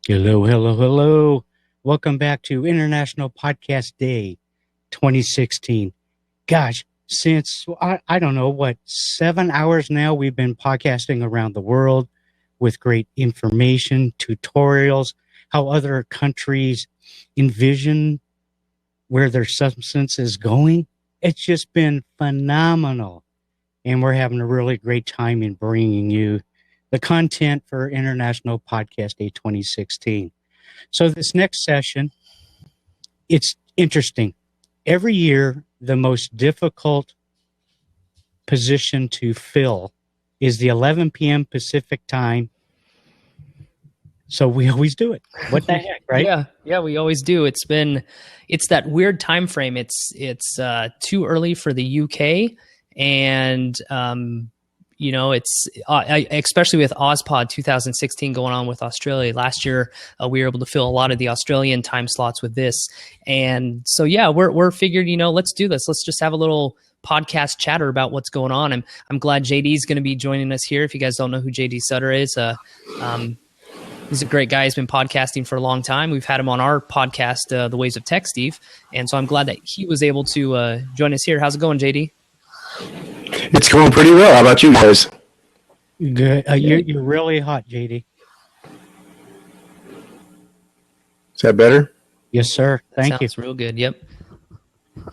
Hello, hello, hello. Welcome back to International Podcast Day 2016. Gosh, since, I don't know, 7 hours now, we've been podcasting around the world with great information, tutorials, how other countries envision where their substance is going. It's just been phenomenal. And we're having a really great time in bringing you the content for International Podcast Day 2016. So this next session, it's interesting. Every year, the most difficult position to fill is the 11 p.m. Pacific time. So we always do it. What the heck, right? Yeah, we always do. It's that weird time frame. It's too early for the UK, and it's especially with OzPod 2016 going on with Australia. Last year, we were able to fill a lot of the Australian time slots with this. And so, yeah, we're figured, let's do this. Let's just have a little podcast chatter about what's going on. I'm glad JD is going to be joining us here. If you guys don't know who JD Sutter is, he's a great guy. He's been podcasting for a long time. We've had him on our podcast, The Waves of Tech, Steve. And so I'm glad that he was able to join us here. How's it going, JD? It's going pretty well. How about you guys? Good. You're really hot, JD. Is that better? Yes, sir. Thank you. Sounds real good. Yep.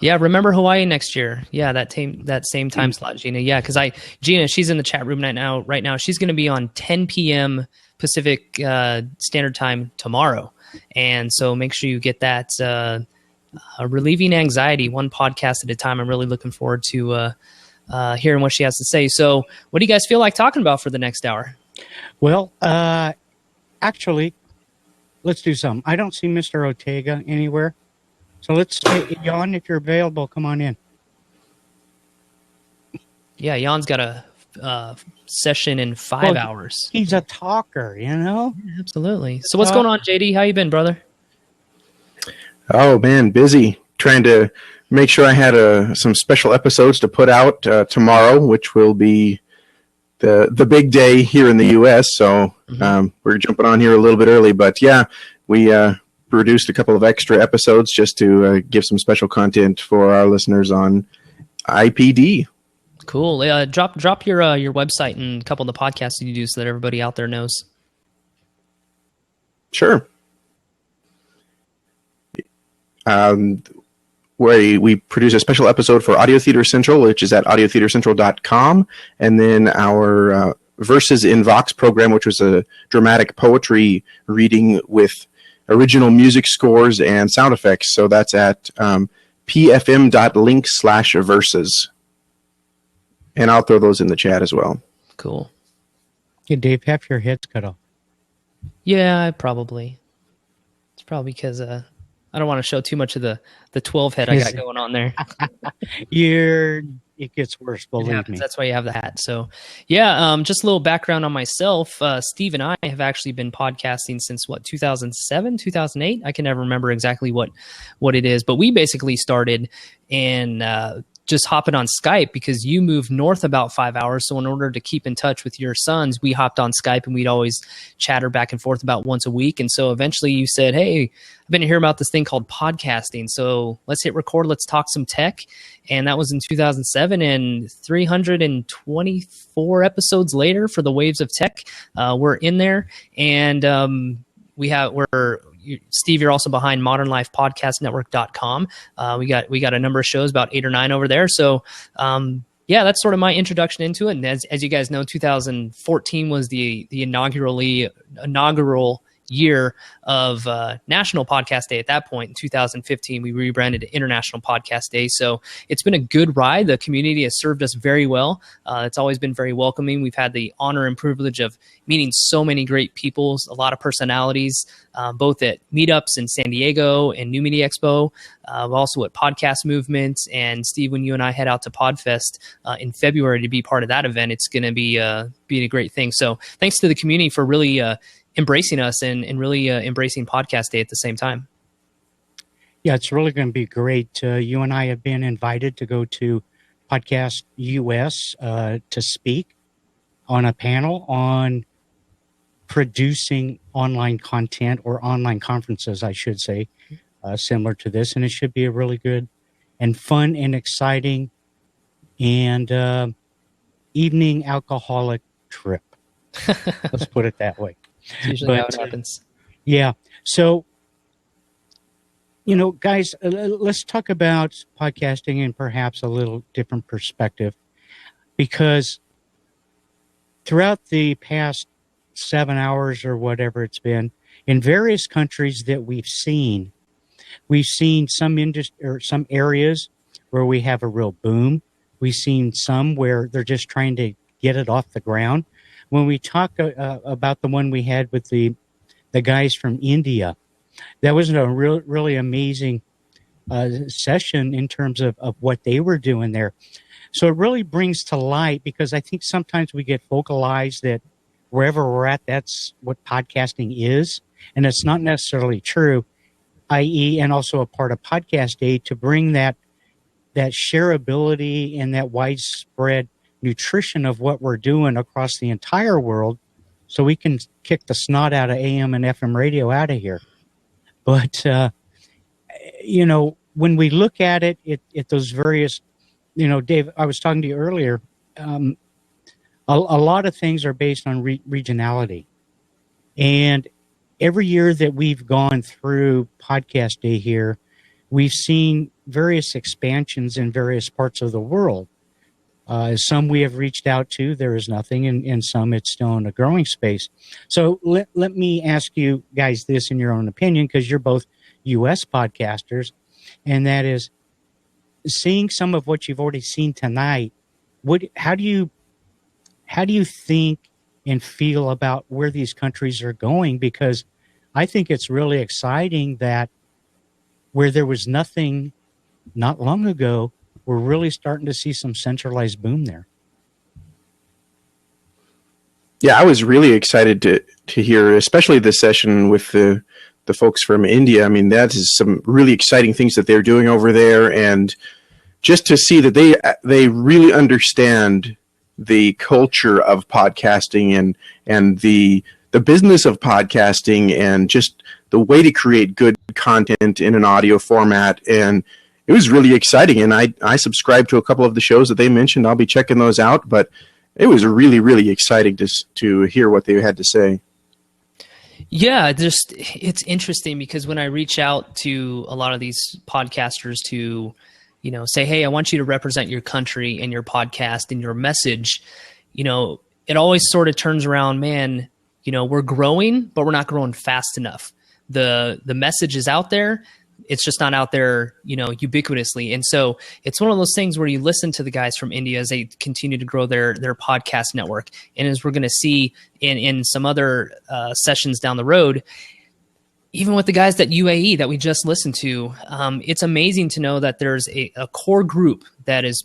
Yeah, remember Hawaii next year. Yeah, that same time slot, Gina. Yeah, because Gina, she's in the chat room right now. She's going to be on 10 p.m. Pacific Standard Time tomorrow. And so make sure you get that relieving anxiety one podcast at a time. I'm really looking forward to hearing what she has to say. So what do you guys feel like talking about for the next hour? Well, actually, let's do something. I don't see Mr. Ortega anywhere. So let's say, Jan, if you're available, come on in. Yeah, Jan's got a session in 5 hours. He's a talker, Yeah, absolutely. So what's going on, JD? How you been, brother? Oh, man, busy. Trying to make sure I had some special episodes to put out tomorrow, which will be the big day here in the U.S. So we're jumping on here a little bit early. But, yeah, we produced a couple of extra episodes just to give some special content for our listeners on IPD. Cool. Drop your website and a couple of the podcasts you do so that everybody out there knows. Sure. Where we produce a special episode for Audio Theater Central, which is at audiotheatercentral.com, and then our Verses in Vox program, which was a dramatic poetry reading with original music scores and sound effects. So that's at pfm.link/verses. And I'll throw those in the chat as well. Cool. Hey, Dave, half your head's cut off. Yeah, probably. It's probably because I don't want to show too much of the 12 head I got going on there. It gets worse, believe me. That's why you have the hat. So, yeah, just a little background on myself. Steve and I have actually been podcasting since, 2007, 2008? I can never remember exactly what it is. But we basically started in just hopping on Skype because you moved north about 5 hours. So in order to keep in touch with your sons, we hopped on Skype and we'd always chatter back and forth about once a week. And so eventually you said, hey, I've been hearing about this thing called podcasting. So let's hit record. Let's talk some tech. And that was in 2007, and 324 episodes later for the Waves of Tech, we're in there. And Steve, you're also behind modernlifepodcastnetwork.com. We got a number of shows, about 8 or 9 over there. So, yeah, that's sort of my introduction into it. And as you guys know, 2014 was the inaugural year of National Podcast Day. At that point, in 2015, we rebranded to International Podcast Day. So it's been a good ride. The community has served us very well. It's always been very welcoming. We've had the honor and privilege of meeting so many great people, a lot of personalities, both at meetups in San Diego and New Media Expo, also at Podcast Movement. And Steve, when you and I head out to PodFest in February to be part of that event, it's going to be a great thing. So thanks to the community for really embracing us and really embracing Podcast Day at the same time. Yeah, it's really going to be great. You and I have been invited to go to Podcast US to speak on a panel on producing online content or online conferences, I should say, similar to this. And it should be a really good and fun and exciting and evening alcoholic trip. Let's put it that way. It's usually how it happens. Yeah. So, guys, let's talk about podcasting in perhaps a little different perspective, because throughout the past 7 hours or whatever it's been, in various countries that we've seen some or some areas where we have a real boom. We've seen some where they're just trying to get it off the ground. When we talk about the one we had with the guys from India, that was a really amazing session in terms of what they were doing there. So it really brings to light, because I think sometimes we get focalized that wherever we're at, that's what podcasting is. And it's not necessarily true, i.e., and also a part of Podcast Day, to bring that shareability and that widespread nutrition of what we're doing across the entire world, so we can kick the snot out of AM and FM radio out of here. But, when we look at it at those various, Dave, I was talking to you earlier, a lot of things are based on regionality. And every year that we've gone through Podcast Day here, we've seen various expansions in various parts of the world. Some we have reached out to, there is nothing, and some it's still in a growing space. So let me ask you guys this in your own opinion, because you're both U.S. podcasters, and that is, seeing some of what you've already seen tonight, how do you think and feel about where these countries are going? Because I think it's really exciting that where there was nothing not long ago, we're really starting to see some centralized boom there. Yeah, I was really excited to hear, especially this session with the folks from India. I mean, that is some really exciting things that they're doing over there, and just to see that they really understand the culture of podcasting and the business of podcasting, and just the way to create good content in an audio format. And it was really exciting, and I subscribed to a couple of the shows that they mentioned. I'll be checking those out, but it was really, really exciting to hear what they had to say. Yeah, it's interesting, because when I reach out to a lot of these podcasters to, say, hey, I want you to represent your country and your podcast and your message, it always sort of turns around, man, we're growing, but we're not growing fast enough. The message is out there. It's just not out there, ubiquitously. And so it's one of those things where you listen to the guys from India as they continue to grow their podcast network. And as we're going to see in some other sessions down the road, even with the guys at UAE that we just listened to, it's amazing to know that there's a core group that is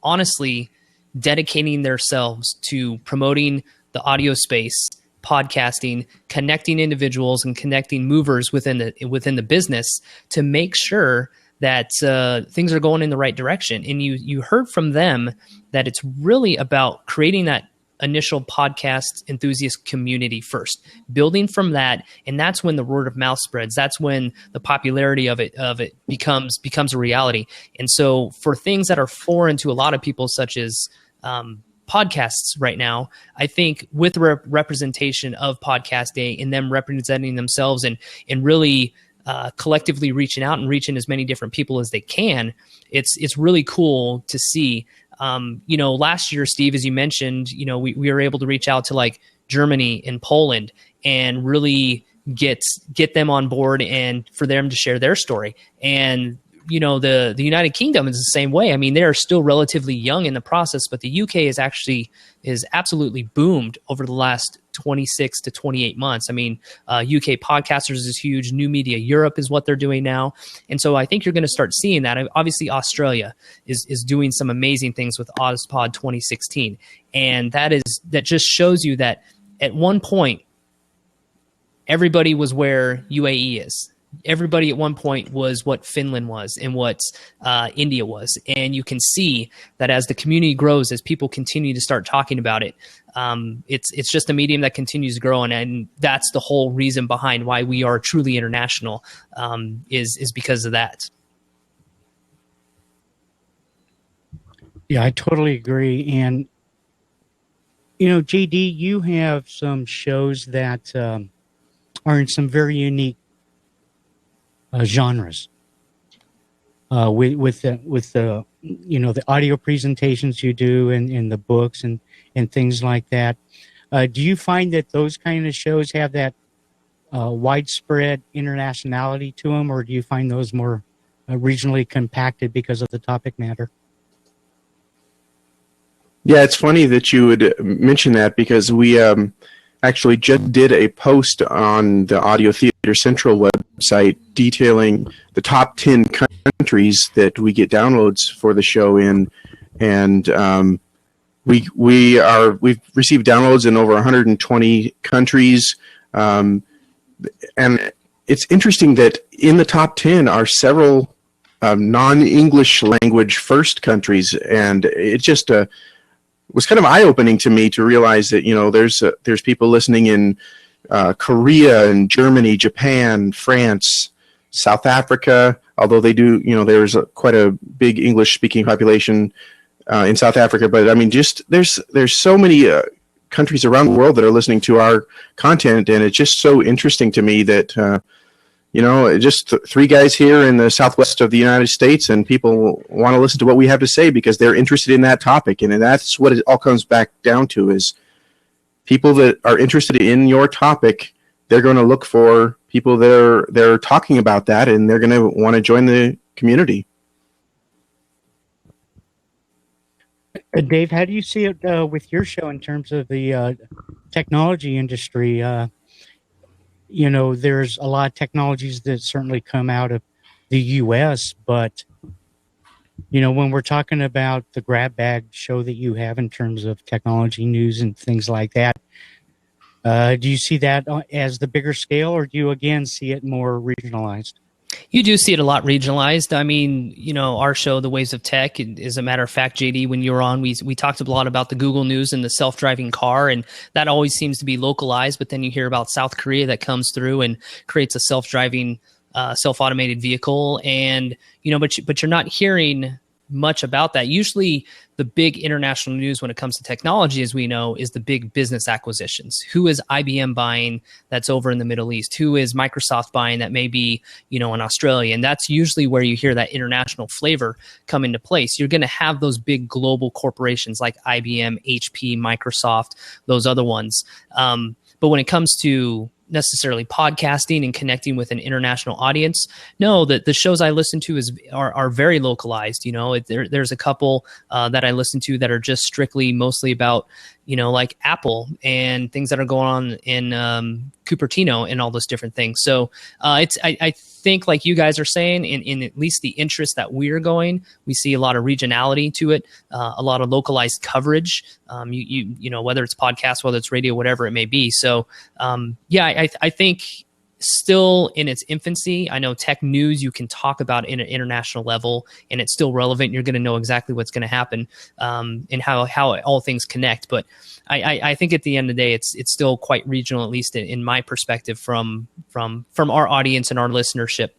honestly dedicating themselves to promoting the audio space, podcasting, connecting individuals and connecting movers within the business to make sure that things are going in the right direction. And you heard from them that it's really about creating that initial podcast enthusiast community first, building from that, and that's when the word of mouth spreads. That's when the popularity of it becomes a reality. And so for things that are foreign to a lot of people, such as podcasts right now, I think with the representation of Podcast Day and them representing themselves and really collectively reaching out and reaching as many different people as they can, it's really cool to see. Last year, Steve, as you mentioned, we were able to reach out to like Germany and Poland and really get them on board and for them to share their story. And the United Kingdom is the same way. I mean, they're still relatively young in the process, but the UK is absolutely boomed over the last 26 to 28 months. I mean, UK Podcasters is huge. New Media Europe is what they're doing now. And so I think you're going to start seeing that. Obviously, Australia is doing some amazing things with OzPod 2016. And that just shows you that at one point, everybody was where UAE is. everybody at one point was what Finland was and what India was. And you can see that as the community grows, as people continue to start talking about it, it's just a medium that continues to grow. And that's the whole reason behind why we are truly international, is because of that. Yeah, I totally agree. And, you know, JD, you have some shows that are in some very unique genres. With the you know, the audio presentations you do and the books and things like that. Do you find that those kind of shows have that widespread internationality to them, or do you find those more regionally compacted because of the topic matter? Yeah, it's funny that you would mention that, because we actually just did a post on the Audio Theater Central website detailing the top 10 countries that we get downloads for the show in, and we've received downloads in over 120 countries, and it's interesting that in the top 10 are several non-English language first countries, and it just was kind of eye-opening to me to realize that, you know, there's people listening in Korea and Germany, Japan, France, South Africa, although they do, you know, there's quite a big English-speaking population in South Africa. But I mean, just there's so many countries around the world that are listening to our content, and it's just so interesting to me that you know, just three guys here in the southwest of the United States, and people want to listen to what we have to say because they're interested in that topic. And that's what it all comes back down to, is people that are interested in your topic, they're going to look for people that they're talking about that, and they're going to want to join the community. Dave, how do you see it with your show in terms of the technology industry? You know, there's a lot of technologies that certainly come out of the U.S., but, you know, when we're talking about the grab bag show that you have in terms of technology news and things like that, do you see that as the bigger scale, or do you, again, see it more regionalized? You do see it a lot regionalized. I mean, you know, our show, The Waves of Tech, as a matter of fact, JD, when you were on, we talked a lot about the Google News and the self-driving car, and that always seems to be localized. But then you hear about South Korea that comes through and creates a self-driving, self-automated vehicle, and you know, but you're not hearing much about that. Usually the big international news when it comes to technology, as we know, is the big business acquisitions. Who is IBM buying that's over in the Middle East? Who is Microsoft buying that may be, you know, in Australia? And that's usually where you hear that international flavor come into place. You're going to have those big global corporations like IBM, HP, Microsoft, those other ones. But when it comes to necessarily podcasting and connecting with an international audience, no, the shows I listen to are very localized. You know, there's a couple that I listen to that are just strictly mostly about, you know, like Apple and things that are going on in Cupertino and all those different things. So I think, like you guys are saying, in at least the interest that we're going, we see a lot of regionality to it, a lot of localized coverage. You know, whether it's podcast, whether it's radio, whatever it may be. So yeah, I think still in its infancy. I know tech news you can talk about in an international level, and it's still relevant. You're going to know exactly what's going to happen and how all things connect. But I think at the end of the day, it's still quite regional, at least in my perspective, from our audience and our listenership.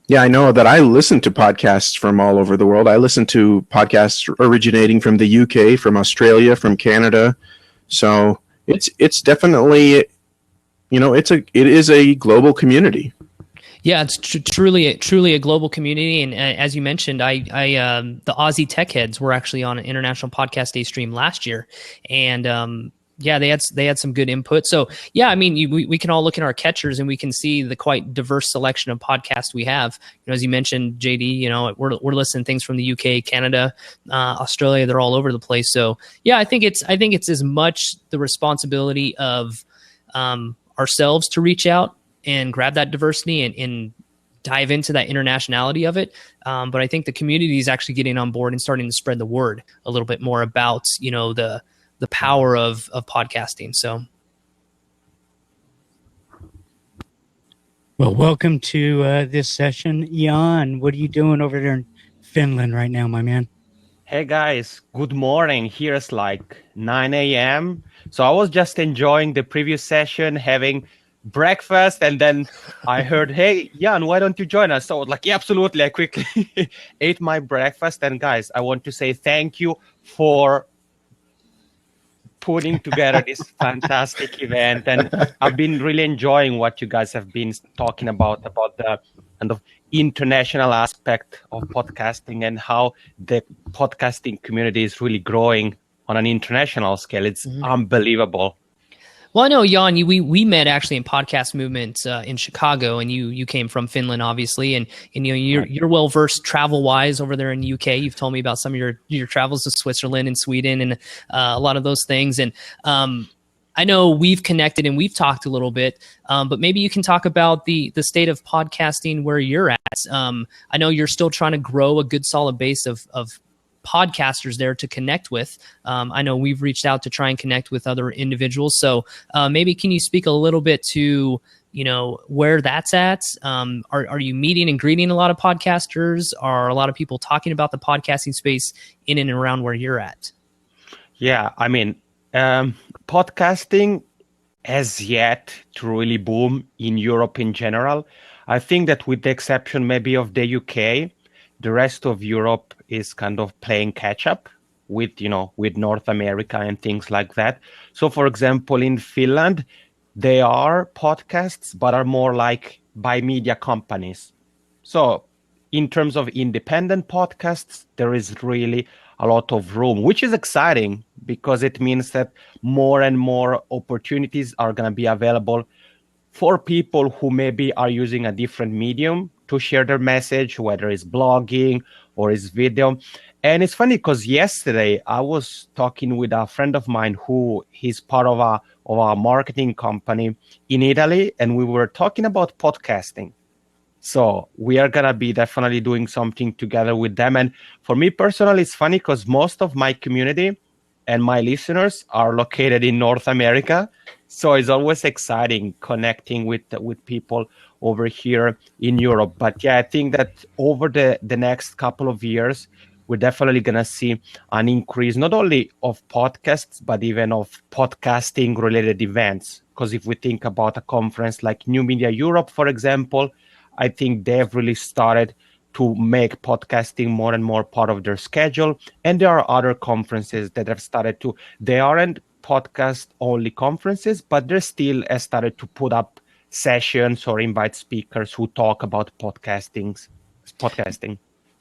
Yeah, I know that I listen to podcasts from all over the world. I listen to podcasts originating from the UK, from Australia, from Canada. So it's definitely, you know, it is a global community. Yeah, it's truly a global community, and as you mentioned, the Aussie Tech Heads were actually on an International Podcast Day stream last year, and yeah, they had some good input. So yeah, I mean, we can all look at our catchers and we can see the quite diverse selection of podcasts we have. You know, as you mentioned, JD, you know, we're listening to things from the UK, Canada, Australia. They're all over the place. So yeah, I think it's as much the responsibility of ourselves to reach out and grab that diversity and dive into that internationality of it. But I think the community is actually getting on board and starting to spread the word a little bit more about, you know, the power of podcasting. So. Well, welcome to this session. Jan, what are you doing over there in Finland right now, my man? Hey guys, good morning. Here's like 9 a.m. So I was just enjoying the previous session, having breakfast, and then I heard, hey, Jan, why don't you join us? So I was like, yeah, absolutely. I quickly ate my breakfast. And guys, I want to say thank you for putting together this fantastic event. And I've been really enjoying what you guys have been talking about the kind of international aspect of podcasting and how the podcasting community is really growing on an international scale. It's unbelievable. Well, I know, Jan, we met actually in podcast movement in Chicago, and you came from Finland, obviously, and you're well versed travel wise over there in the UK. You've told me about some of your travels to Switzerland and Sweden and a lot of those things. And I know we've connected and we've talked a little bit, but maybe you can talk about the state of podcasting where you're at. I know you're still trying to grow a good solid base of podcasters there to connect with. I know we've reached out to try and connect with other individuals. So maybe can you speak a little bit to, where that's at? Are you meeting and greeting a lot of podcasters? Are a lot of people talking about the podcasting space in and around where you're at? Yeah, I mean, podcasting has yet to really boom in Europe in general. I think that with the exception maybe of the UK, the rest of Europe is kind of playing catch up with North America and things like that. So for example, in Finland, they are podcasts, but are more like by media companies. So in terms of independent podcasts, there is really a lot of room, which is exciting because it means that more and more opportunities are going to be available for people who maybe are using a different medium to share their message, whether it's blogging or it's video. And it's funny because yesterday I was talking with a friend of mine who is part of a marketing company in Italy, and we were talking about podcasting. So we are going to be definitely doing something together with them. And for me personally, it's funny because most of my community and my listeners are located in North America. So it's always exciting connecting with people over here in Europe. But yeah, I think that over the next couple of years, we're definitely going to see an increase, not only of podcasts, but even of podcasting related events. Because if we think about a conference like New Media Europe, for example, I think they've really started to make podcasting more and more part of their schedule. And there are other conferences that have started to, they aren't podcast only conferences, but they still have started to put up sessions or invite speakers who talk about podcasting.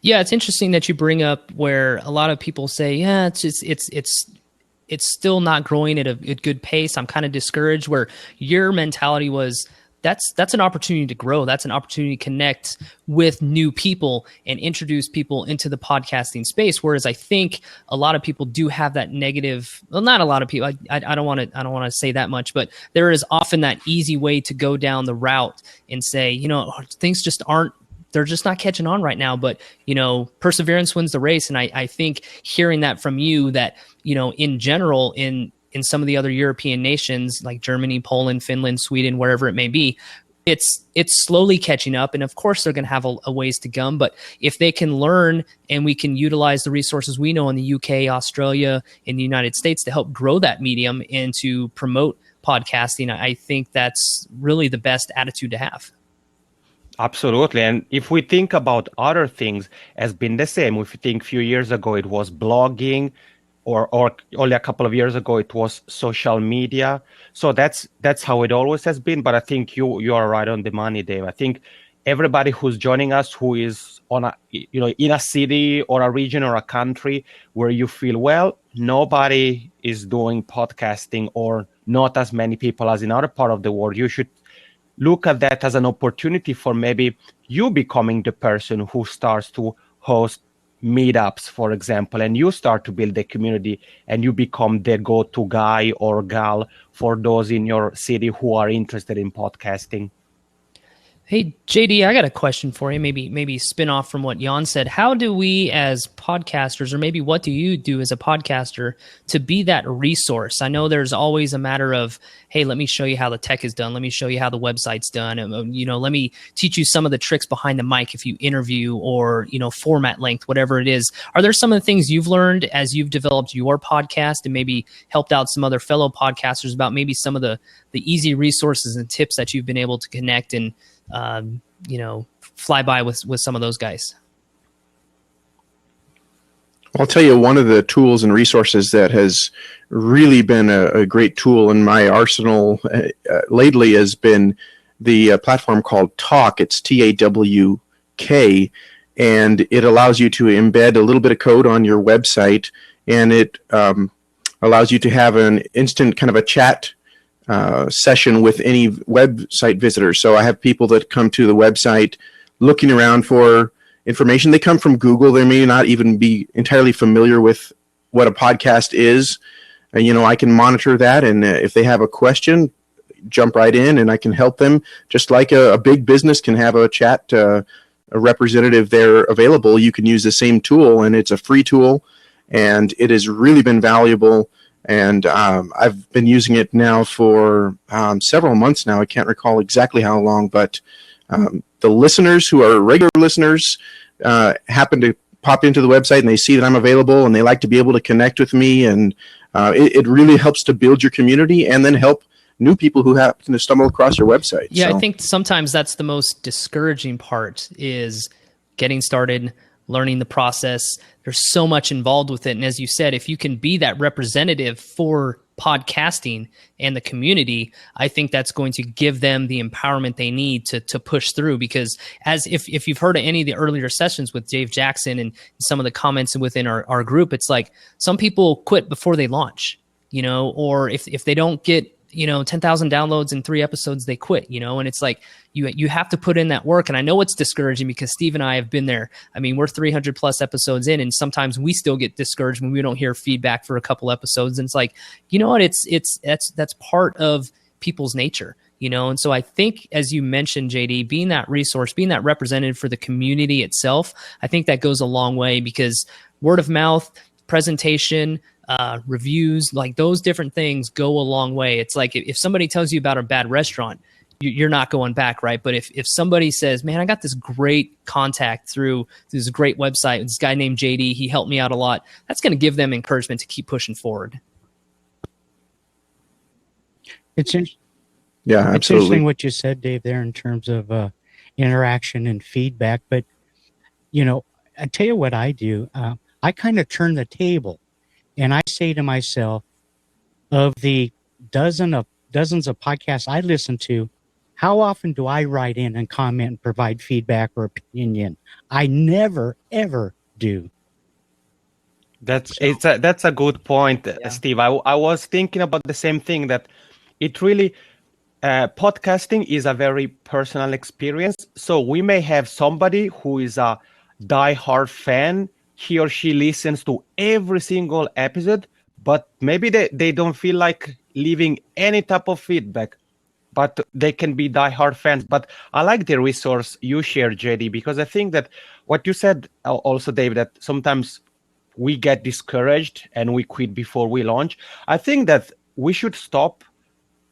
Yeah, it's interesting that you bring up where a lot of people say, yeah, it's still not growing at a good pace. I'm kind of discouraged, where your mentality was, that's an opportunity to grow. That's an opportunity to connect with new people and introduce people into the podcasting space. Whereas I think a lot of people do have that negative. Well, not a lot of people. I don't want to say that much, but there is often that easy way to go down the route and say, things just aren't. They're just not catching on right now. But perseverance wins the race. And I think hearing that from you, that in general, in some of the other European nations like Germany, Poland, Finland, Sweden, wherever it may be, it's slowly catching up. And of course, they're going to have a ways to come. But if they can learn and we can utilize the resources we know in the UK, Australia, and the United States to help grow that medium and to promote podcasting, I think that's really the best attitude to have. Absolutely. And if we think about other things, has been the same. If you think a few years ago, it was blogging, or only a couple of years ago, it was social media. So that's how it always has been. But I think you are right on the money, Dave. I think everybody who's joining us, who is on in a city or a region or a country where you feel, well, nobody is doing podcasting, or not as many people as in other part of the world, you should look at that as an opportunity for maybe you becoming the person who starts to host meetups, for example, and you start to build a community and you become the go-to guy or gal for those in your city who are interested in podcasting. Hey, JD, I got a question for you. Maybe spin off from what Jan said. How do we as podcasters, or maybe what do you do as a podcaster to be that resource? I know there's always a matter of, hey, let me show you how the tech is done. Let me show you how the website's done. And, let me teach you some of the tricks behind the mic if you interview, or, format length, whatever it is. Are there some of the things you've learned as you've developed your podcast and maybe helped out some other fellow podcasters about maybe some of the easy resources and tips that you've been able to connect and fly by with some of those guys? I'll tell you, one of the tools and resources that has really been a great tool in my arsenal lately has been the platform called Talk. It's TAWK, and it allows you to embed a little bit of code on your website, and it allows you to have an instant kind of a chat session with any website visitor. So I have people that come to the website looking around for information. They come from Google. They may not even be entirely familiar with what a podcast is. And, I can monitor that. And if they have a question, jump right in and I can help them. Just like a big business can have a chat, a representative there available. You can use the same tool, and it's a free tool, and it has really been valuable. And I've been using it now for several months now. I can't recall exactly how long, but the listeners who are regular listeners happen to pop into the website and they see that I'm available and they like to be able to connect with me. And it really helps to build your community and then help new people who happen to stumble across your website. Yeah, so I think sometimes that's the most discouraging part, is getting started, learning the process. There's so much involved with it. And as you said, if you can be that representative for podcasting and the community, I think that's going to give them the empowerment they need to push through. Because as if you've heard of any of the earlier sessions with Dave Jackson and some of the comments within our group, it's like some people quit before they launch, or if they don't get 10,000 downloads in 3 episodes, they quit, and it's like, you have to put in that work. And I know it's discouraging because Steve and I have been there. I mean, we're 300 plus episodes in, and sometimes we still get discouraged when we don't hear feedback for a couple episodes. And it's like, what, that's part of people's nature, And so I think, as you mentioned, JD, being that resource, being that representative for the community itself, I think that goes a long way, because word of mouth, presentation, reviews, like those different things go a long way. It's like if somebody tells you about a bad restaurant, you're not going back, right? But if somebody says, man, I got this great contact through this great website, this guy named JD, he helped me out a lot, that's going to give them encouragement to keep pushing forward. It's Yeah, absolutely. It's interesting what you said, Dave, there in terms of interaction and feedback. But, I tell you what I do. I kind of turn the table. And I say to myself, of the dozens of podcasts I listen to, how often do I write in and comment and provide feedback or opinion? I never, ever do. That's a good point, Steve. I was thinking about the same thing, that it really podcasting is a very personal experience. So we may have somebody who is a diehard fan. He or she listens to every single episode, but maybe they don't feel like leaving any type of feedback, but they can be diehard fans. But I like the resource you shared, JD, because I think that what you said also, Dave, that sometimes we get discouraged and we quit before we launch. I think that we should stop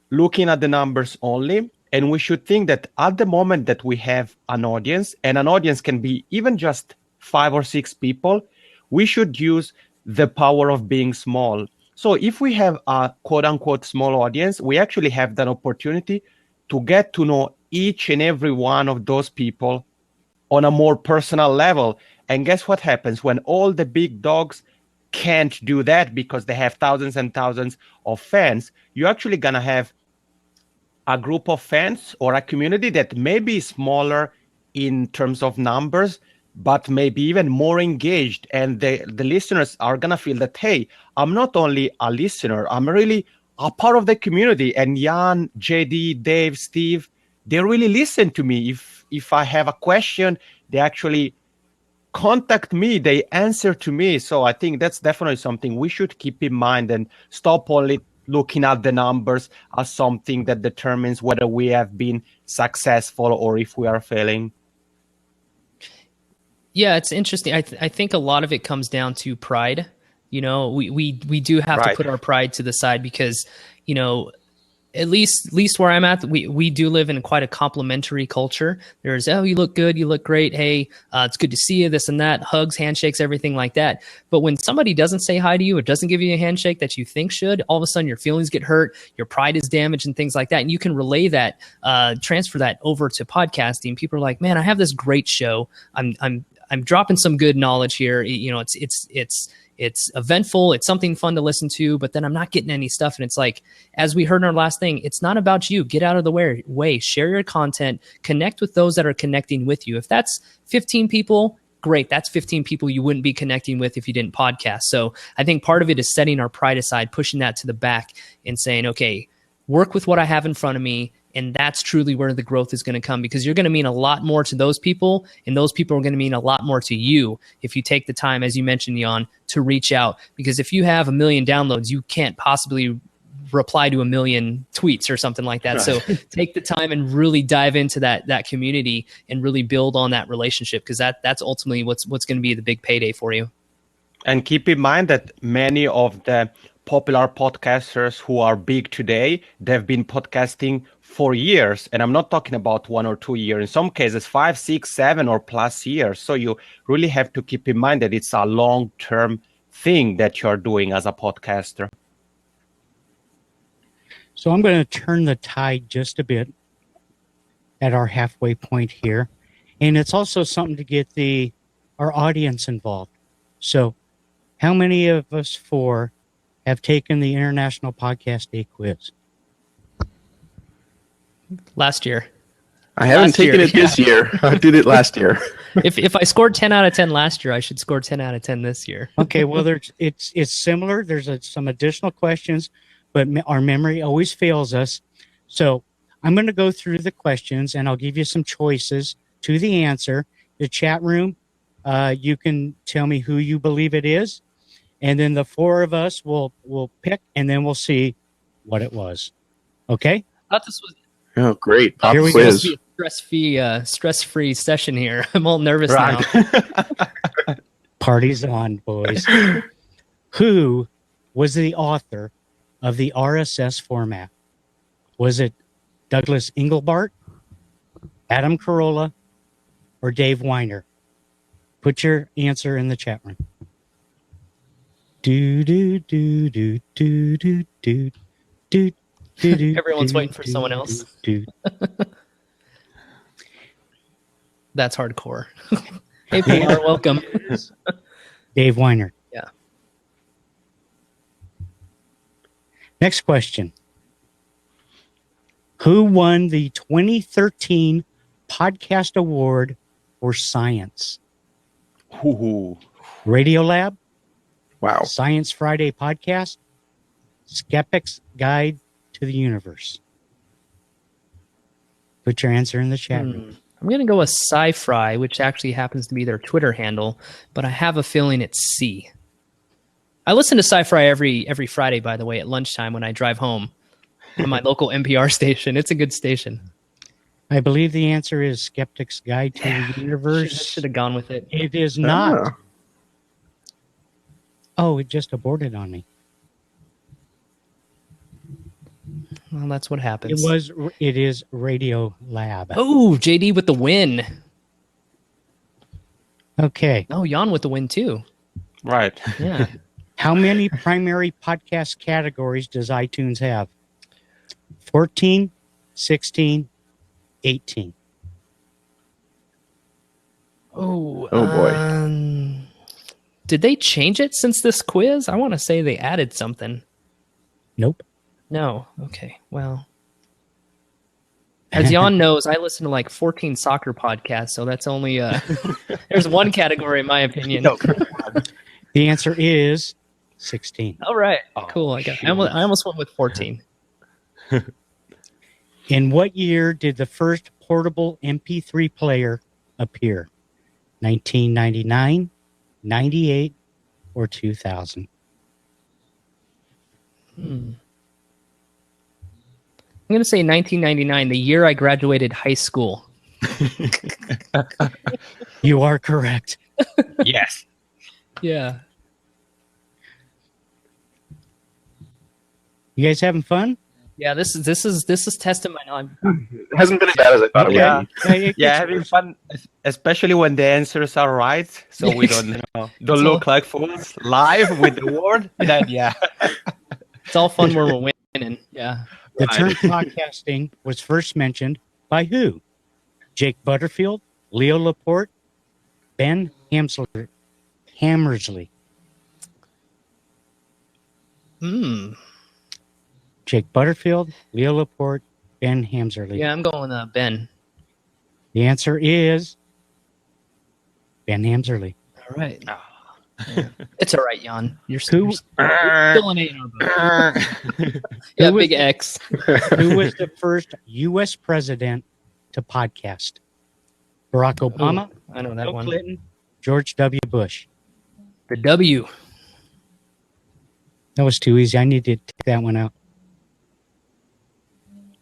looking at the numbers only, and we should think that at the moment that we have an audience, and an audience can be even just 5 or 6 people, we should use the power of being small. So if we have a quote unquote small audience, we actually have that opportunity to get to know each and every one of those people on a more personal level. And guess what happens when all the big dogs can't do that because they have thousands and thousands of fans? You're actually going to have a group of fans or a community that may be smaller in terms of numbers, but maybe even more engaged. And the listeners are going to feel that, hey, I'm not only a listener, I'm really a part of the community. And Jan, JD, Dave, Steve, they really listen to me. If I have a question, they actually contact me, they answer to me. So I think that's definitely something we should keep in mind and stop only looking at the numbers as something that determines whether we have been successful or if we are failing? Yeah, it's interesting. I think a lot of it comes down to pride. You know, we do have to Right. put our pride to the side because, you know, at least where I'm at, we do live in quite a complimentary culture. There's, oh, you look good, you look great. Hey, it's good to see you. This and that, hugs, handshakes, everything like that. But when somebody doesn't say hi to you, or doesn't give you a handshake that you think should, all of a sudden your feelings get hurt, your pride is damaged, and things like that. And you can relay that, transfer that over to podcasting. People are like, man, I have this great show. I'm dropping some good knowledge here. You know, it's eventful. It's something fun to listen to, but then I'm not getting any stuff. And it's like, as we heard in our last thing, it's not about you. Get out of the way. Share your content. Connect with those that are connecting with you. If that's 15 people, great. That's 15 people you wouldn't be connecting with if you didn't podcast. So I think part of it is setting our pride aside, pushing that to the back and saying, okay, work with what I have in front of me. And that's truly where the growth is going to come, because you're going to mean a lot more to those people, and those people are going to mean a lot more to you if you take the time, as you mentioned, Jan, to reach out. Because if you have 1 million downloads, you can't possibly reply to 1 million tweets or something like that. Right. So take the time and really dive into that community and really build on that relationship, because that's ultimately what's going to be the big payday for you. And keep in mind that many of the popular podcasters who are big today, they've been podcasting for years. And I'm not talking about 1 or 2 years. In some cases, 5, 6, 7 or plus years. So you really have to keep in mind that it's a long-term thing that you're doing as a podcaster. So I'm going to turn the tide just a bit at our halfway point here. And it's also something to get our audience involved. So how many of us four have taken the International Podcast Day quiz? Last year. I haven't taken it this year. I did it last year. If I scored 10 out of 10 last year, I should score 10 out of 10 this year. Okay, well, it's similar. There's some additional questions, but our memory always fails us. So I'm going to go through the questions, and I'll give you some choices to the answer. The chat room, you can tell me who you believe it is, and then the four of us will pick, and then we'll see what it was. Okay? I thought this was... Oh, great. Pop Here we quiz. go. Stress-free session here. I'm all nervous now. Party's on, boys. Who was the author of the RSS format? Was it Douglas Engelbart, Adam Carolla, or Dave Weiner? Put your answer in the chat room. Do do do do do do do do. Everyone's waiting for someone else. That's hardcore. Hey, Pilar, welcome. Dave Weiner. Yeah. Next question. Who won the 2013 Podcast Award for Science? Radiolab? Wow. Science Friday Podcast? Skeptic's Guide to the Universe? Put your answer in the chat room. I'm going to go with Sci-Fri, which actually happens to be their Twitter handle, but I have a feeling it's C. I listen to Sci-Fri every Friday, by the way, at lunchtime when I drive home on my local NPR station. It's a good station. I believe the answer is Skeptic's Guide to the Universe. Should have gone with it. It is not. Oh, it just aborted on me. Well, that's what happens. It is Radio Lab. Oh, JD with the win. Okay. Oh, Jan with the win too. Right. Yeah. How many primary podcast categories does iTunes have? 14, 16, 18. Oh boy. Did they change it since this quiz? I want to say they added something. Nope. No. Okay. Well, as Jan knows, I listen to like 14 soccer podcasts, so that's only there's one category in my opinion. No. The answer is 16. All right. Cool. I almost went with 14. In what year did the first portable MP3 player appear? 1999, 98, or 2000? going to say 1999, the year I graduated high school. You are correct. Yes. Yeah. You guys having fun? Yeah, this is testing my knowledge. It hasn't been as bad as I thought it Yeah. would be. It Yeah, gets having worse. fun, especially when the answers are right, so we don't don't look like fools live with the word. Then yeah, It's all fun when we're winning. Yeah. The term podcasting was first mentioned by who? Jake Butterfield, Leo Laporte, Ben Hammersley. Jake Butterfield, Leo Laporte, Ben Hammersley. Yeah, I'm going Ben. The answer is Ben Hammersley. All right. Yeah. It's all right, Jan. You're Who- still an 8 in our book. Yeah, big X. Who was the first U.S. president to podcast? Barack Obama, I know that Bill one. Clinton, George W. Bush. The W. That was too easy. I need to take that one out.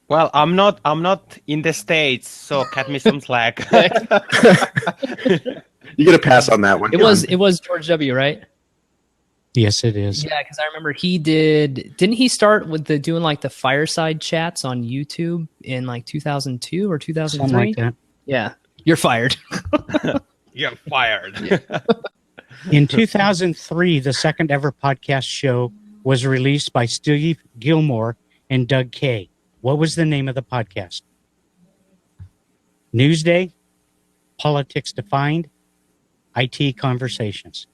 well, I'm not in the States, so cut me some slack. You get a pass on that one. It was George W, right? Yes, it is. Yeah, because I remember didn't he start with doing like the fireside chats on YouTube in like 2002 or 2003? Something like that. Yeah. You're fired. You're fired. In 2003, the second ever podcast show was released by Steve Gilmore and Doug Kay. What was the name of the podcast? Newsday, Politics Defined, IT Conversations.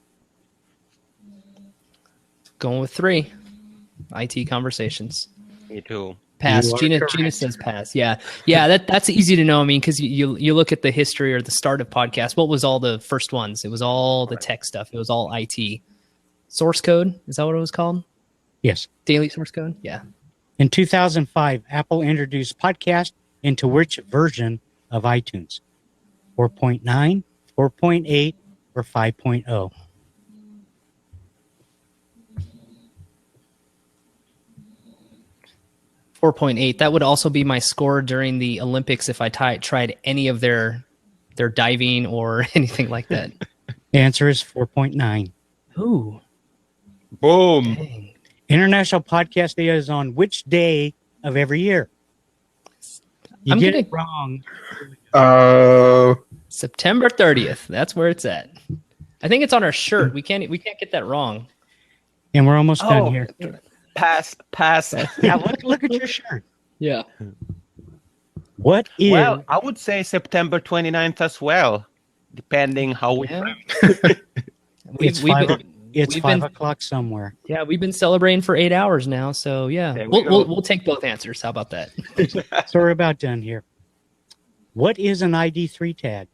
Going with 3. IT conversations. Me too. Pass. You are Gina correct. says pass. Yeah. That's easy to know. I mean, because you look at the history or the start of podcasts. What was all the first ones? It was all the tech stuff. It was all IT. Source code. Is that what it was called? Yes. Daily source code? Yeah. In 2005, Apple introduced podcast into which version of iTunes? 4.9, 4.8, or 5.0? 4.8. That would also be my score during the Olympics if I tried any of their diving or anything like that. The answer is 4.9. Ooh. Boom. Dang. International Podcast Day is on which day of every year? You I'm get gonna- it wrong. September 30th. That's where it's at. I think it's on our shirt. We can't get that wrong. And we're almost done Oh. here. Pass. Yeah, look at your shirt. Yeah. What is Well, I would say September 29th as well, depending how we Yeah. it's We've 5 been- it's we've 5 been- o'clock somewhere. Yeah, we've been celebrating for 8 hours now, so yeah, There we we'll go. take both answers. How about that? So we're about done here. What is an ID3 tag?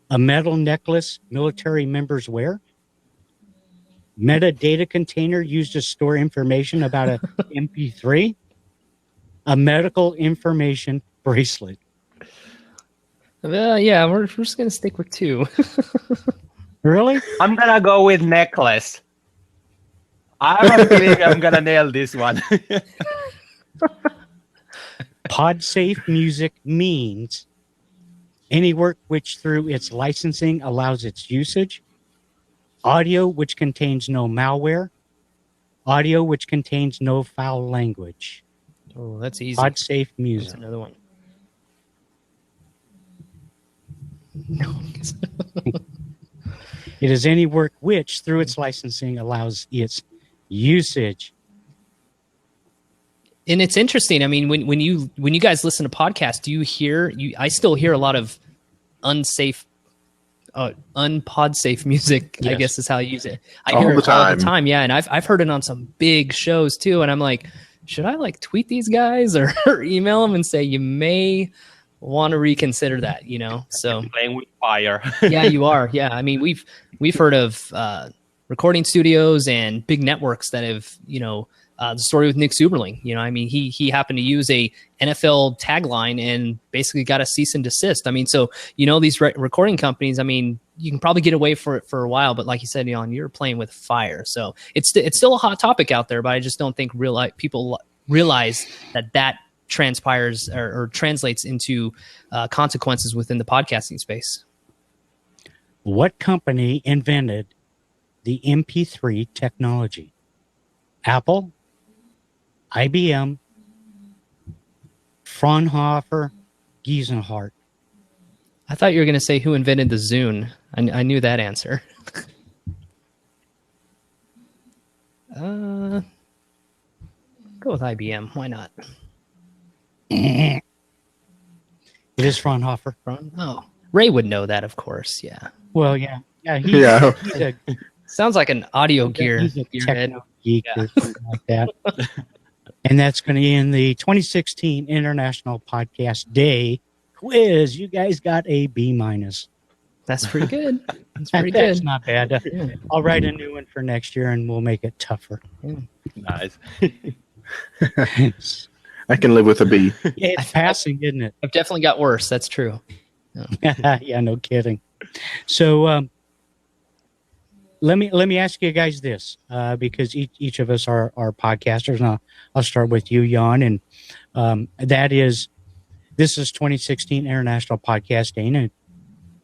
A metal necklace military members wear? Metadata container used to store information about a MP3? A medical information bracelet? Yeah, we're just gonna stick with 2. Really? I'm gonna go with necklace. I have a feeling I'm gonna nail this one. PodSafe music means any work which through its licensing allows its usage, audio which contains no malware, audio which contains no foul language. Oh, that's easy. PodSafe There's music. another one. It is any work which through its licensing allows its usage. And it's interesting. I mean, when you guys listen to podcasts, do you hear? I still hear a lot of unsafe, unpodsafe music. I Yes. guess is how I use it. I All hear the it all time. the time. Yeah, and I've heard it on some big shows too. And I'm like, should I like tweet these guys or email them and say you may want to reconsider that? You know, so. Playing with fire. Yeah, you are. Yeah, I mean, we've heard of recording studios and big networks that have, the story with Nick Zuberling. I mean, he happened to use a NFL tagline and basically got a cease and desist. I mean, so these recording companies. I mean, you can probably get away for it for a while, but like you said, you're playing with fire. So it's still a hot topic out there, but I just don't think people realize that transpires or translates into consequences within the podcasting space. What company invented the MP3 technology? Apple, IBM, Fraunhofer, Giesenhardt. I thought you were going to say who invented the Zune. I knew that answer. Go with IBM. Why not? It is Fraunhofer. Oh, Ray would know that, of course. Yeah. Well, yeah. He's a Sounds like an audio gear. He's a gearhead. techno geek or something like that. And that's going to be in the 2016 International Podcast Day quiz. You guys got a B-. That's pretty good. That's pretty That's good. not bad. Yeah. I'll write a new one for next year, and we'll make it tougher. Nice. I can live with a B. Yeah, it's passing, isn't it? I've definitely got worse. That's true. Yeah, no kidding. So let me ask you guys this, because each of us are podcasters, and I'll start with you, Jan, and that is, this is 2016 International Podcast Day, and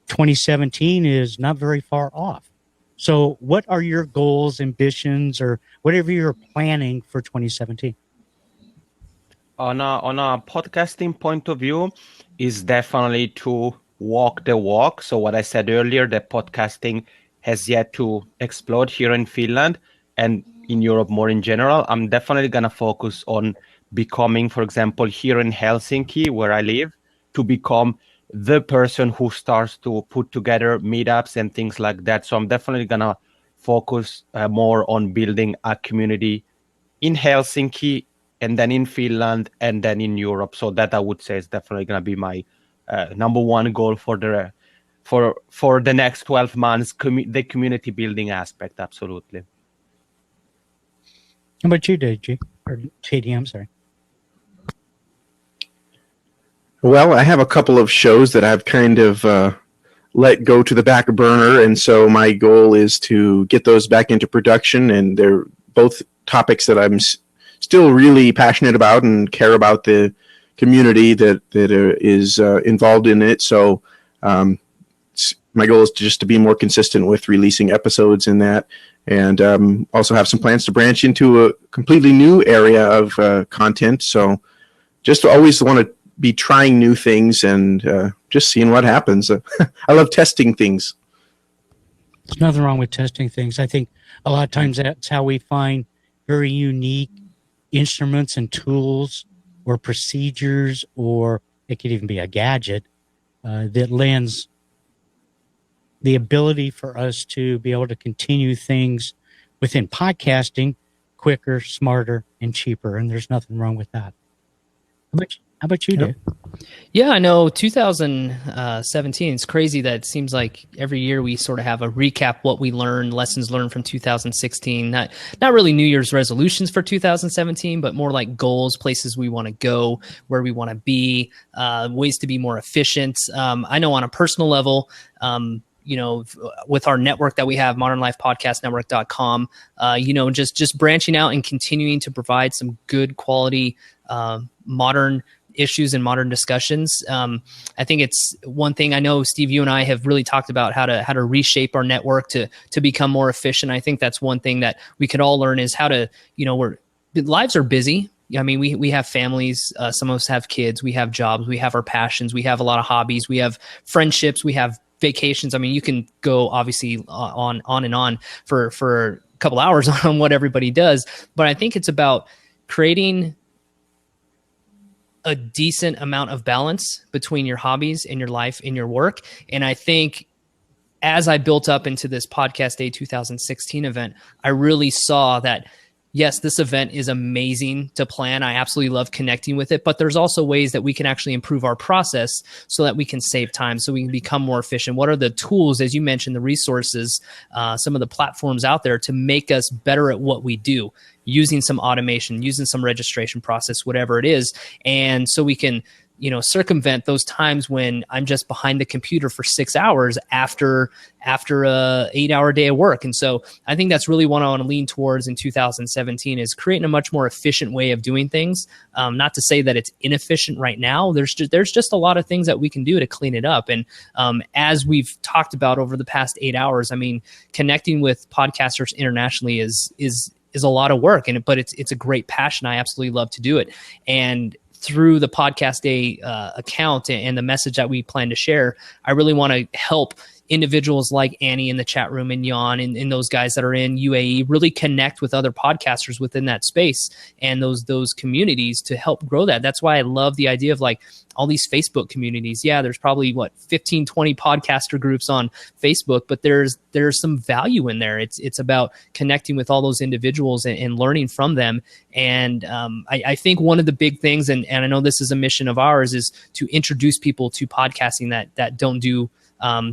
2017 is not very far off. So what are your goals, ambitions, or whatever you're planning for 2017? On a podcasting point of view, is definitely to walk the walk. So what I said earlier, that podcasting has yet to explode here in Finland and in Europe more in general. I'm definitely going to focus on becoming, for example, here in Helsinki, where I live, to become the person who starts to put together meetups and things like that. So I'm definitely going to focus more on building a community in Helsinki, and then in Finland, and then in Europe. So that I would say is definitely going to be my number one goal for the next 12 months, the community building aspect, absolutely. How about you, JD? Or JD, I'm sorry. Well, I have a couple of shows that I've kind of let go to the back burner, and so my goal is to get those back into production, and they're both topics that I'm still really passionate about and care about the community that is involved in it. So my goal is just to be more consistent with releasing episodes in that, and also have some plans to branch into a completely new area of content. So just always want to be trying new things and just seeing what happens. I love testing things. There's nothing wrong with testing things. I think a lot of times that's how we find very unique instruments and tools or procedures, or it could even be a gadget that lends the ability for us to be able to continue things within podcasting quicker, smarter, and cheaper. And there's nothing wrong with that. How about you, Dave? Yeah, I know 2017, it's crazy that it seems like every year we sort of have a recap, what we learned, lessons learned from 2016. Not really New Year's resolutions for 2017, but more like goals, places we want to go, where we want to be, ways to be more efficient. I know on a personal level, with our network that we have, modernlifepodcastnetwork.com, just branching out and continuing to provide some good quality modern issues and modern discussions. I think it's one thing. I know, Steve, you and I have really talked about how to reshape our network to become more efficient. I think that's one thing that we could all learn is how to, lives are busy. I mean, we have families. Some of us have kids. We have jobs. We have our passions. We have a lot of hobbies. We have friendships. We have vacations. I mean, you can go obviously on and on for a couple hours on what everybody does. But I think it's about creating a decent amount of balance between your hobbies and your life and your work. And I think as I built up into this Podcast Day 2016 event, I really saw that, yes, this event is amazing to plan. I absolutely love connecting with it, but there's also ways that we can actually improve our process so that we can save time, so we can become more efficient. What are the tools, as you mentioned, the resources, some of the platforms out there to make us better at what we do, using some automation, using some registration process, whatever it is. And so we can circumvent those times when I'm just behind the computer for 6 hours after a 8-hour day of work. And so I think that's really what I want to lean towards in 2017 is creating a much more efficient way of doing things. Not to say that it's inefficient right now. There's just a lot of things that we can do to clean it up. And as we've talked about over the past 8 hours, I mean, connecting with podcasters internationally is a lot of work, but it's a great passion. I absolutely love to do it. And through the Podcast Day account and the message that we plan to share, I really want to help individuals like Annie in the chat room and Jan and those guys that are in UAE really connect with other podcasters within that space and those communities to help grow that. That's why I love the idea of like all these Facebook communities. Yeah, there's probably 15, 20 podcaster groups on Facebook, but there's some value in there. It's about connecting with all those individuals and learning from them. And I think one of the big things, and I know this is a mission of ours, is to introduce people to podcasting that don't do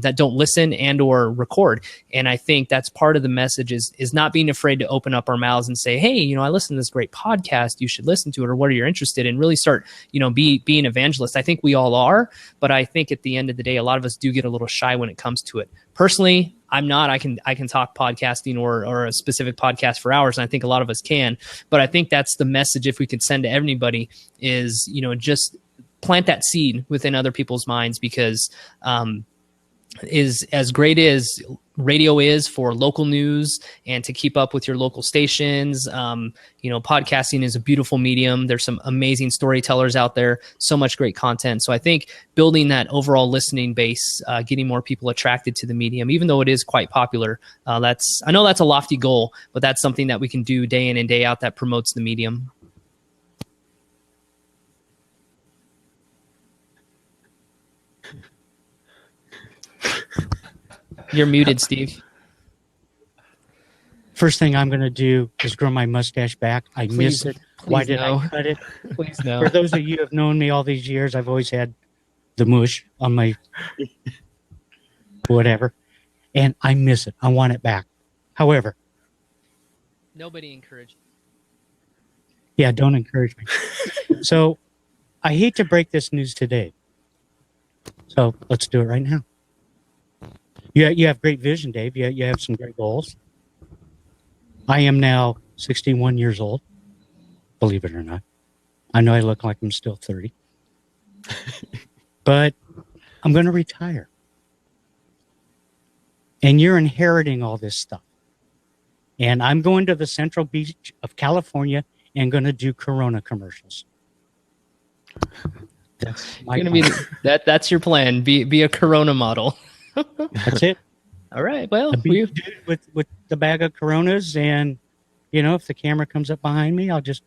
that don't listen and or record. And I think that's part of the message is not being afraid to open up our mouths and say, hey, I listened to this great podcast, you should listen to it, or what are you interested in? Really start, be an evangelist. I think we all are, but I think at the end of the day, a lot of us do get a little shy when it comes to it. Personally, I'm not. I can talk podcasting or a specific podcast for hours, and I think a lot of us can. But I think that's the message, if we could send to everybody, is just plant that seed within other people's minds, because is as great as radio is for local news and to keep up with your local stations. Podcasting is a beautiful medium. There's some amazing storytellers out there, so much great content. So I think building that overall listening base, getting more people attracted to the medium, even though it is quite popular, I know that's a lofty goal, but that's something that we can do day in and day out that promotes the medium. You're muted, Steve. First thing I'm going to do is grow my mustache back. I miss it. Why did I cut it? Please no. For those of you who have known me all these years, I've always had the mush on my whatever, and I miss it. I want it back. However, nobody encouraged. Yeah, don't encourage me. So I hate to break this news today. So let's do it right now. You have great vision, Dave. You have some great goals. I am now 61 years old, believe it or not. I know I look like I'm still 30. But I'm going to retire. And you're inheriting all this stuff. And I'm going to the Central Beach of California and going to do Corona commercials. That's my that's your plan. Be a Corona model. That's it. All right. Well, be a dude with the bag of Coronas, and if the camera comes up behind me, I'll just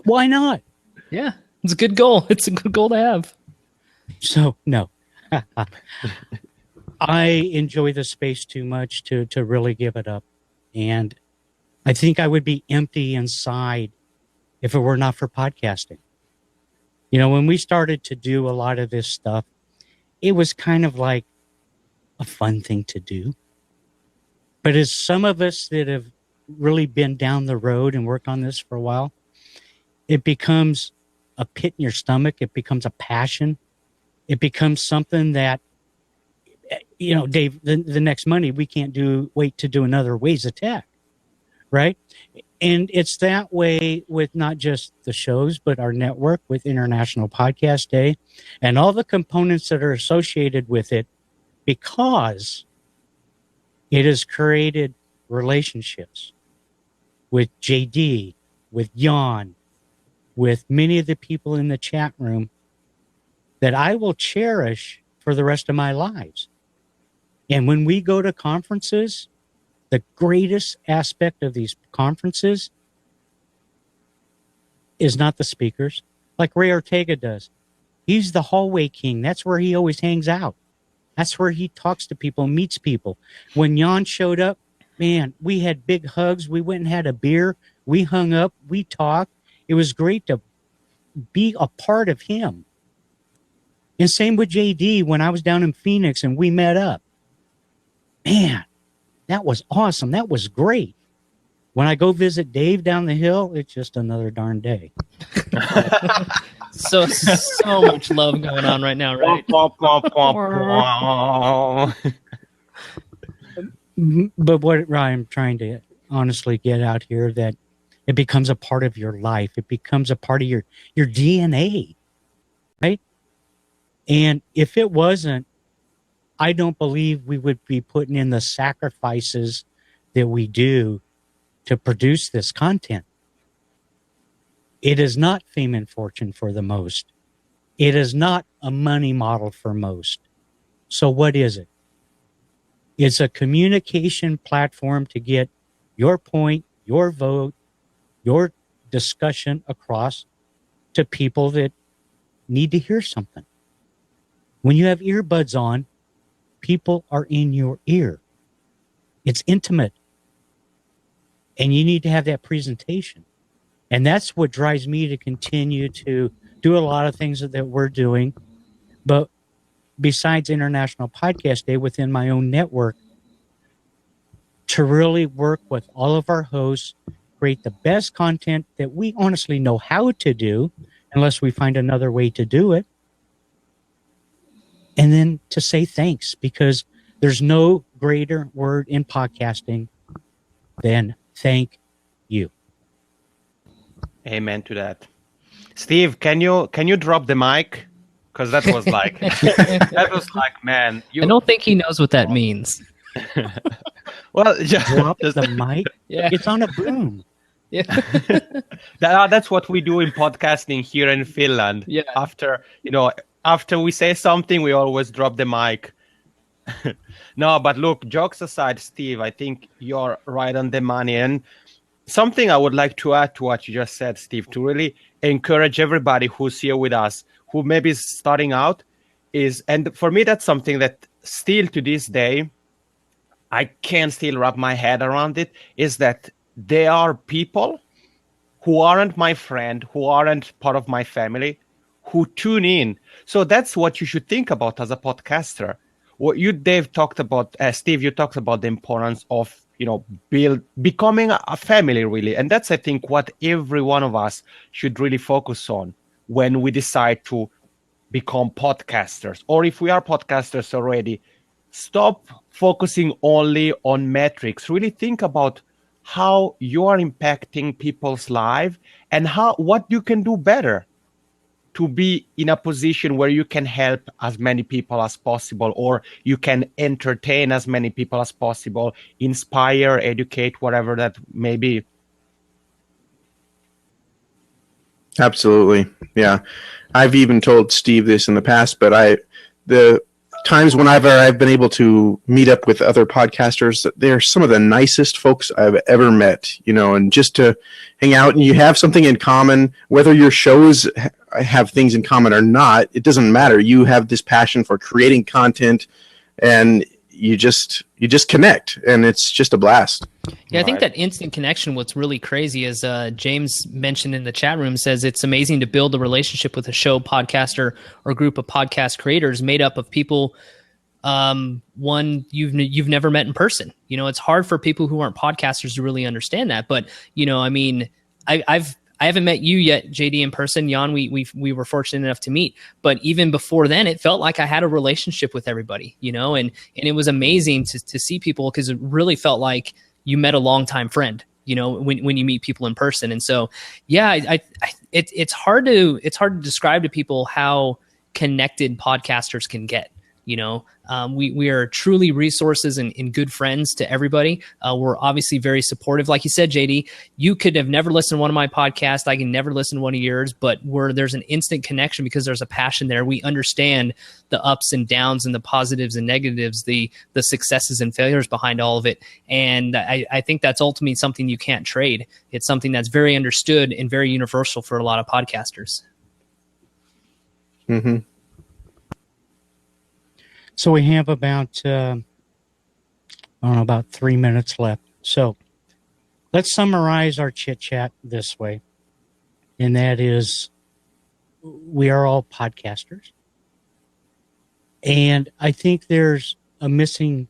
Why not? Yeah, it's a good goal. It's a good goal to have. So no, I enjoy the space too much to really give it up, and I think I would be empty inside if it were not for podcasting. When we started to do a lot of this stuff, it was kind of like a fun thing to do. But as some of us that have really been down the road and worked on this for a while, it becomes a pit in your stomach. It becomes a passion. It becomes something that, Dave, the next Monday, we can't wait to do another Ways of Tech, right? And it's that way with not just the shows, but our network with International Podcast Day and all the components that are associated with it, because it has created relationships with JD, with Jan, with many of the people in the chat room that I will cherish for the rest of my lives. And when we go to conferences, the greatest aspect of these conferences is not the speakers, like Ray Ortega does. He's the hallway king. That's where he always hangs out. That's where he talks to people, meets people. When Jan showed up, man, we had big hugs. We went and had a beer. We hung up. We talked. It was great to be a part of him. And same with JD when I was down in Phoenix and we met up. Man, that was awesome. That was great. When I go visit Dave down the hill, it's just another darn day. So much love going on right now, right? But what I'm trying to honestly get out here, that it becomes a part of your life. It becomes a part of your DNA, right? And if it wasn't, I don't believe we would be putting in the sacrifices that we do to produce this content. It is not fame and fortune for the most. It is not a money model for most. So what is it? It's a communication platform to get your point, your vote, your discussion across to people that need to hear something. When you have earbuds on, people are in your ear. It's intimate. And you need to have that presentation. And that's what drives me to continue to do a lot of things that we're doing. But besides International Podcast Day within my own network, to really work with all of our hosts, create the best content that we honestly know how to do, unless we find another way to do it. And then to say thanks, because there's no greater word in podcasting than thank you. Amen to that. Steve, can you drop the mic? Because that was like man. I don't think he knows what that means. Well, drop the mic. Yeah, it's on a boom. Yeah, that's what we do in podcasting here in Finland. Yeah. After we say something, we always drop the mic. No, but look, jokes aside, Steve, I think you're right on the money. And something I would like to add to what you just said, Steve, to really encourage everybody who's here with us, who maybe is starting out, and for me, that's something that still to this day, I can still wrap my head around it, is that there are people who aren't my friend, who aren't part of my family, who tune in. So that's what you should think about as a podcaster. What you, Dave, talked about, Steve, you talked about the importance of, becoming a family, really. And that's, I think, what every one of us should really focus on when we decide to become podcasters. Or if we are podcasters already, stop focusing only on metrics. Really think about how you are impacting people's lives and what you can do better to be in a position where you can help as many people as possible, or you can entertain as many people as possible, inspire, educate, whatever that may be. Absolutely. Yeah. I've even told Steve this in the past, but the times whenever I've been able to meet up with other podcasters, they're some of the nicest folks I've ever met, and just to hang out, and you have something in common, whether your shows have things in common or not, it doesn't matter. You have this passion for creating content, and you just connect, and it's just a blast. Yeah, I think that instant connection, what's really crazy is James mentioned in the chat room, says it's amazing to build a relationship with a show, podcaster, or group of podcast creators made up of people one you've never met in person. It's hard for people who aren't podcasters to really understand that. But I haven't met you yet, JD, in person. Jan, we were fortunate enough to meet. But even before then, it felt like I had a relationship with everybody, and it was amazing to see people, because it really felt like you met a longtime friend, when you meet people in person. And so, yeah, it's hard to describe to people how connected podcasters can get. We are truly resources and good friends to everybody. We're obviously very supportive. Like you said, JD, you could have never listened to one of my podcasts. I can never listen to one of yours, but there's an instant connection because there's a passion there. We understand the ups and downs and the positives and negatives, the successes and failures behind all of it. And I think that's ultimately something you can't trade. It's something that's very understood and very universal for a lot of podcasters. Mm-hmm. So we have about 3 minutes left. So let's summarize our chit chat this way. And that is, we are all podcasters. And I think there's a missing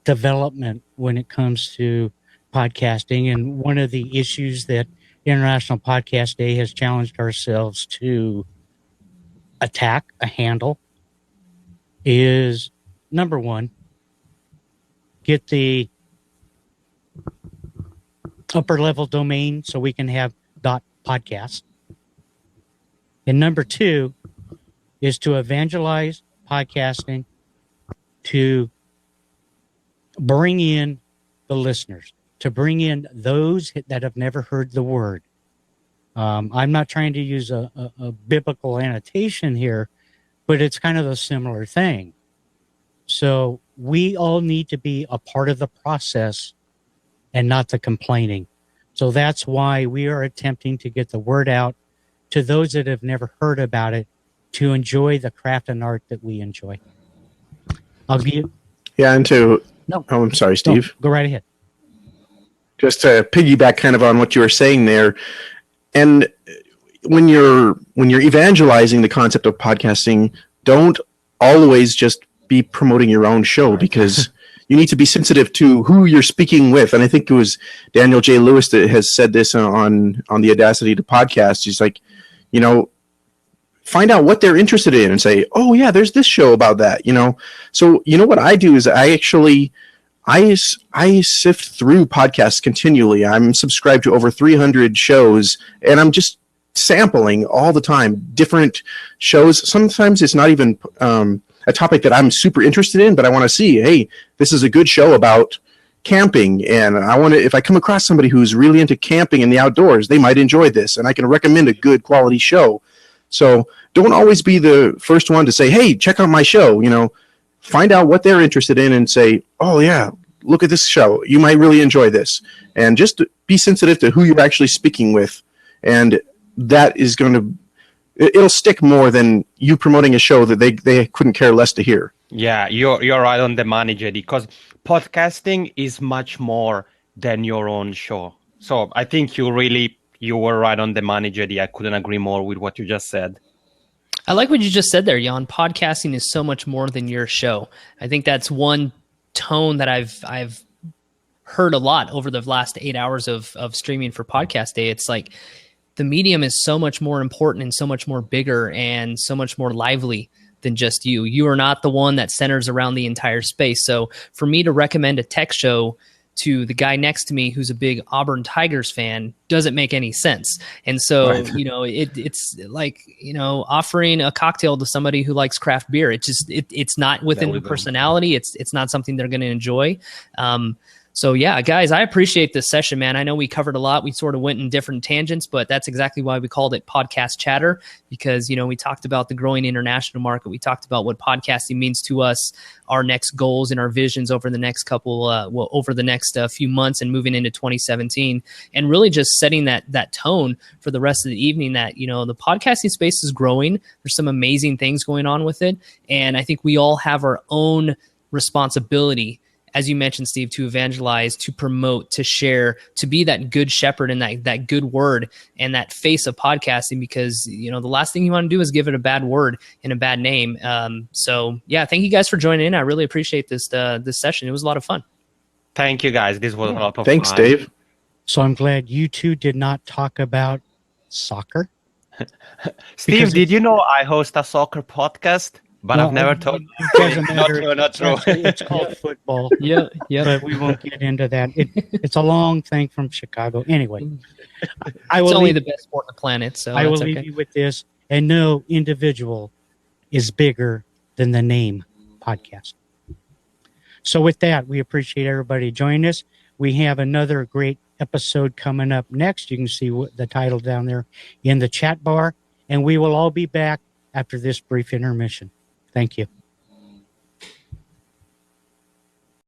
development when it comes to podcasting. And one of the issues that International Podcast Day has challenged ourselves to attack, a handle, is number one, get the upper level domain so we can have .podcast. And number two is to evangelize podcasting, to bring in the listeners, to bring in those that have never heard the word. I'm not trying to use a biblical annotation here, but it's kind of a similar thing. So we all need to be a part of the process and not the complaining. So that's why we are attempting to get the word out to those that have never heard about it, to enjoy the craft and art that we enjoy. I'll give. Yeah, and to No. Oh, I'm sorry, Steve. No, go right ahead. Just to piggyback kind of on what you were saying there, and when you're evangelizing the concept of podcasting, don't always just be promoting your own show, because you need to be sensitive to who you're speaking with. And I think it was Daniel J. Lewis that has said this on the Audacity to Podcast. He's like, find out what they're interested in and say, oh yeah, there's this show about that, So, what I do is I sift through podcasts continually. I'm subscribed to over 300 shows, and I'm just sampling all the time different shows. Sometimes it's not even a topic that I'm super interested in, but I want to see, hey, this is a good show about camping, and I want to, if I come across somebody who's really into camping in the outdoors, they might enjoy this, and I can recommend a good quality show. So don't always be the first one to say, hey, check out my show. Find out what they're interested in and say, oh yeah, look at this show. You might really enjoy this. And just be sensitive to who you're actually speaking with. And that is it'll stick more than you promoting a show that they couldn't care less to hear. Yeah, you're right on the money, JD, because podcasting is much more than your own show. So I think you were right on the money, JD. I couldn't agree more with what you just said. I like what you just said there, Jan. Podcasting is so much more than your show. I think that's one tone that I've heard a lot over the last 8 hours of streaming for Podcast Day. It's like the medium is so much more important and so much more bigger and so much more lively than just you. You are not the one that centers around the entire space. So for me to recommend a tech show to the guy next to me who's a big Auburn Tigers fan doesn't make any sense. And so, right. It's like, offering a cocktail to somebody who likes craft beer. It's not within their personality. It's not something they're going to enjoy. So yeah, guys, I appreciate this session, man. I know we covered a lot. We sort of went in different tangents, but that's exactly why we called it Podcast Chatter, because, we talked about the growing international market. We talked about what podcasting means to us, our next goals and our visions over the next few months and moving into 2017, and really just setting that tone for the rest of the evening that, the podcasting space is growing. There's some amazing things going on with it. And I think we all have our own responsibility, as you mentioned, Steve, to evangelize, to promote, to share, to be that good shepherd and that good word and that face of podcasting, because, the last thing you want to do is give it a bad word and a bad name. So yeah, thank you guys for joining in. I really appreciate this session. It was a lot of fun. Thank you, guys. This was a lot of Thanks, fun. Dave. So I'm glad you two did not talk about soccer. Steve, did you know I host a soccer podcast? But I've never told. It doesn't matter. Not true. It's called football. Yeah. But we won't get into that. It's a long thing from Chicago. Anyway, it's only the best sport on the planet. So I will leave you with this. And no individual is bigger than the name podcast. So with that, we appreciate everybody joining us. We have another great episode coming up next. You can see the title down there in the chat bar. And we will all be back after this brief intermission. Thank you.